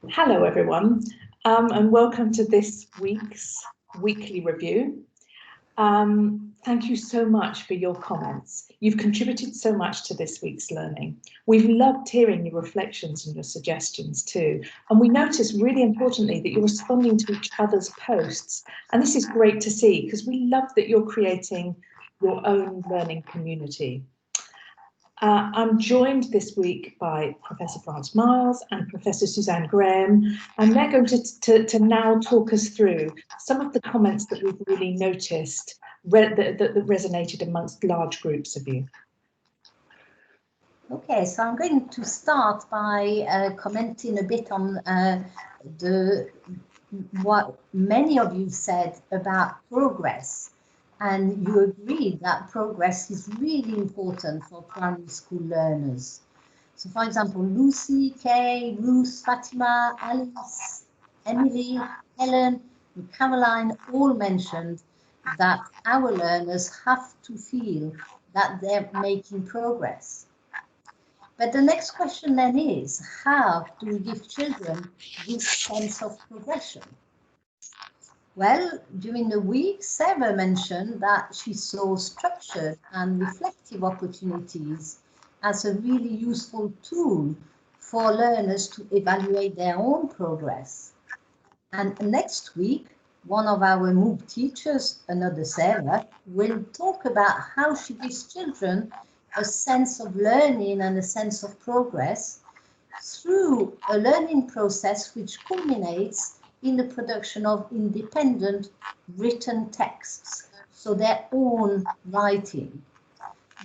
Hello everyone, and welcome to this week's weekly review. Thank you so much for your comments. You've contributed so much to this week's learning. We've loved hearing your reflections and your suggestions too. And we notice really importantly that you're responding to each other's posts. And this is great to see because we love that you're creating your own learning community. I'm joined this week by Professor France Miles and Professor Suzanne Graham, and they're going to now talk us through some of the comments that we've really noticed that resonated amongst large groups of you. Okay, so I'm going to start by commenting a bit on what many of you said about progress. And you agree that progress is really important for primary school learners. So for example, Lucy, Kay, Ruth, Fatima, Alice, Emily, Helen, and Caroline all mentioned that our learners have to feel that they're making progress. But the next question then is, how do we give children this sense of progression? Well, during the week, Sarah mentioned that she saw structured and reflective opportunities as a really useful tool for learners to evaluate their own progress. And next week, one of our MOOC teachers, another Sarah, will talk about how she gives children a sense of learning and a sense of progress through a learning process which culminates in the production of independent written texts, so their own writing.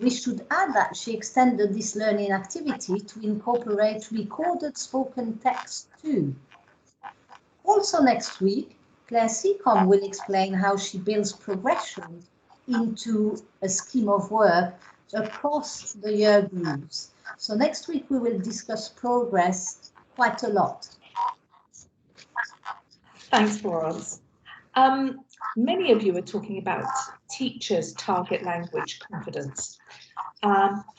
We should add that she extended this learning activity to incorporate recorded spoken text too. Also next week, Claire Seacom will explain how she builds progression into a scheme of work across the year groups. So next week we will discuss progress quite a lot. Thanks, Florence. Many of you are talking about teachers' target language confidence.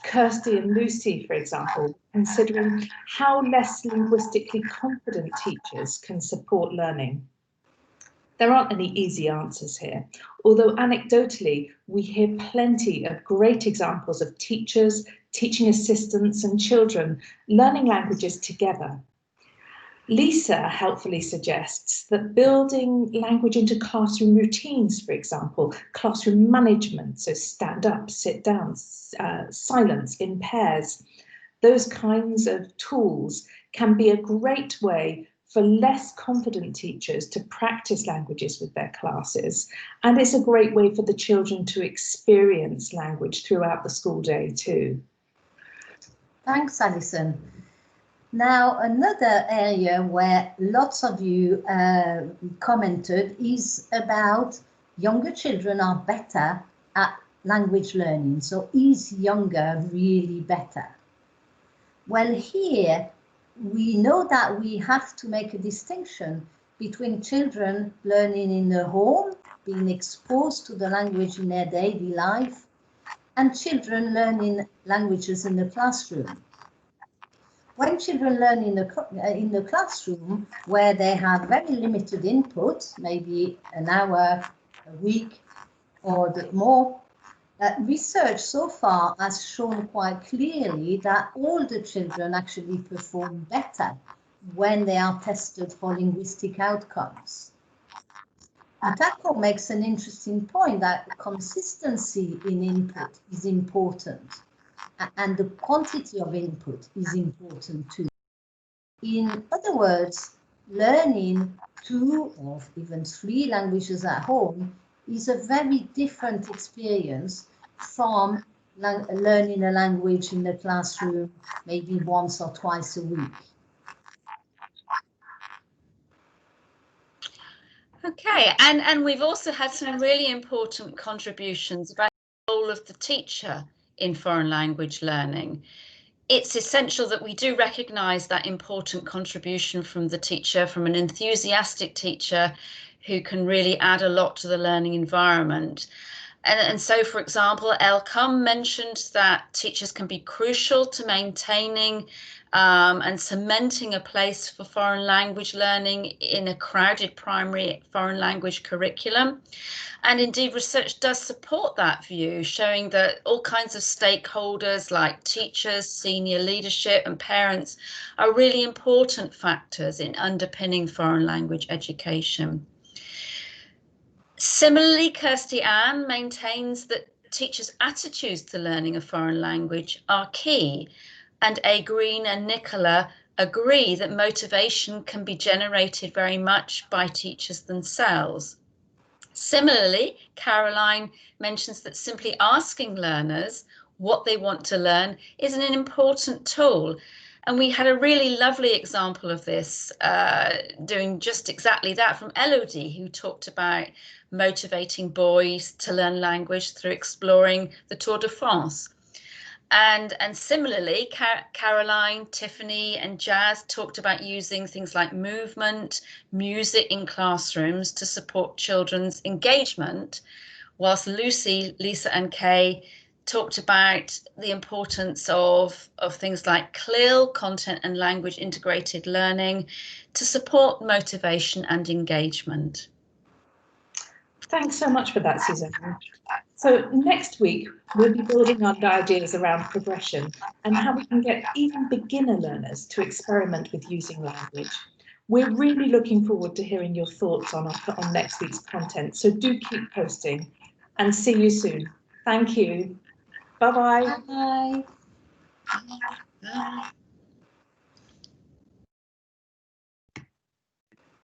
Kirsty and Lucy, for example, considering how less linguistically confident teachers can support learning. There aren't any easy answers here, although anecdotally, we hear plenty of great examples of teachers, teaching assistants and children learning languages together. Lisa helpfully suggests that building language into classroom routines, for example, classroom management, so stand up, sit down, silence in pairs, those kinds of tools can be a great way for less confident teachers to practice languages with their classes. And it's a great way for the children to experience language throughout the school day too. Thanks, Alison. Now, another area where lots of you commented is about younger children are better at language learning. So is younger really better? Well, here we know that we have to make a distinction between children learning in the home, being exposed to the language in their daily life, and children learning languages in the classroom. When children learn in the classroom, where they have very limited input, maybe an hour a week or a bit more, research so far has shown quite clearly that older children actually perform better when they are tested for linguistic outcomes. Utako makes an interesting point that consistency in input is important, and the quantity of input is important too. In other words, learning 2 or even 3 languages at home is a very different experience from learning a language in the classroom maybe once or twice a week. Okay, and we've also had some really important contributions about the role of the teacher in foreign language learning. It's essential that we do recognise that important contribution from the teacher, from an enthusiastic teacher who can really add a lot to the learning environment. And so, for example, Elcom mentioned that teachers can be crucial to maintaining and cementing a place for foreign language learning in a crowded primary foreign language curriculum. And indeed, research does support that view, showing that all kinds of stakeholders like teachers, senior leadership and parents are really important factors in underpinning foreign language education. Similarly, Kirsty Ann maintains that teachers' attitudes to learning a foreign language are key, and A. Green and Nicola agree that motivation can be generated very much by teachers themselves. Similarly, Caroline mentions that simply asking learners what they want to learn is an important tool. And we had a really lovely example of this, doing just exactly that from Elodie, who talked about motivating boys to learn language through exploring the Tour de France. And similarly, Caroline, Tiffany and Jazz talked about using things like movement, music in classrooms to support children's engagement, whilst Lucy, Lisa and Kay talked about the importance of things like CLIL, content and language integrated learning, to support motivation and engagement. Thanks so much for that, Suzanne. So next week, we'll be building on the ideas around progression and how we can get even beginner learners to experiment with using language. We're really looking forward to hearing your thoughts on next week's content, so do keep posting and see you soon. Thank you. Bye-bye. Bye. Bye.